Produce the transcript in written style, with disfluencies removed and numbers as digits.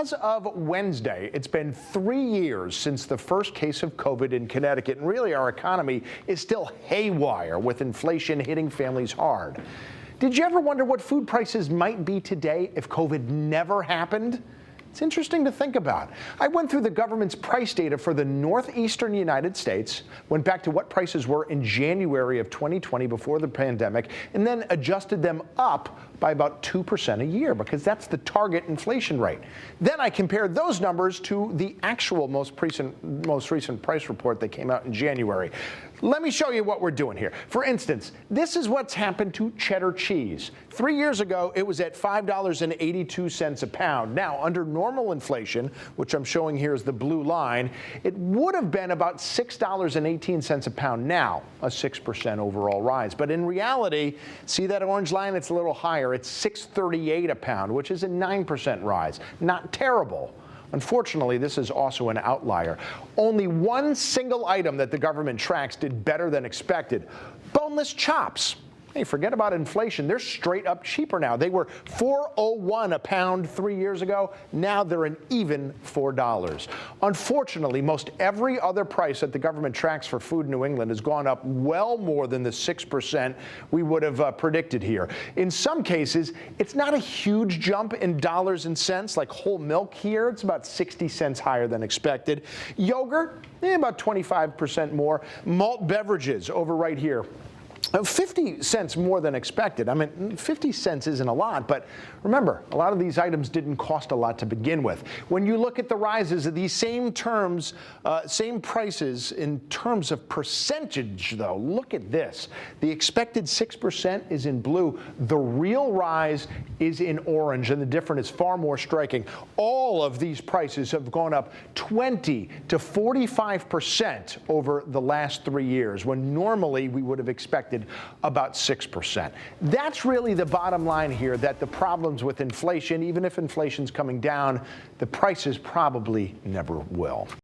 As of Wednesday, it's been 3 years since the first case of COVID in Connecticut, and really our economy is still haywire with inflation hitting families hard. Did you ever wonder what food prices might be today if COVID never happened? It's interesting to think about. I went through the government's price data for the northeastern United States, went back to what prices were in January of 2020 before the pandemic, and then adjusted them up by about 2% a year because that's the target inflation rate. Then I compared those numbers to the actual most recent price report that came out in January. Let me show you what we're doing here. For instance, this is what's happened to cheddar cheese. 3 years ago, it was at $5.82 a pound. Now, under normal inflation, which I'm showing here is the blue line, it would have been about $6.18 a pound now, a 6% overall rise. But in reality, see that orange line? It's a little higher. It's $6.38 a pound, which is a 9% rise. Not terrible. Unfortunately, this is also an outlier. Only one single item that the government tracks did better than expected: boneless chops. Hey, forget about inflation. They're straight up cheaper now. They were $4.01 a pound 3 years ago. Now they're an even $4. Unfortunately, most every other price that the government tracks for food in New England has gone up well more than the 6% we would have predicted here. In some cases, it's not a huge jump in dollars and cents, like whole milk here. It's about 60 cents higher than expected. Yogurt, about 25% more. Malt beverages over right here, 50 cents more than expected. I mean, 50 cents isn't a lot, but remember, a lot of these items didn't cost a lot to begin with. When you look at the rises of these same prices in terms of percentage, though, look at this. The expected 6% is in blue. The real rise is in orange, and the difference is far more striking. All of these prices have gone up 20 to 45% over the last 3 years, when normally we would have expected about 6%. That's really the bottom line here, that the problems with inflation, even if inflation's coming down, the prices probably never will.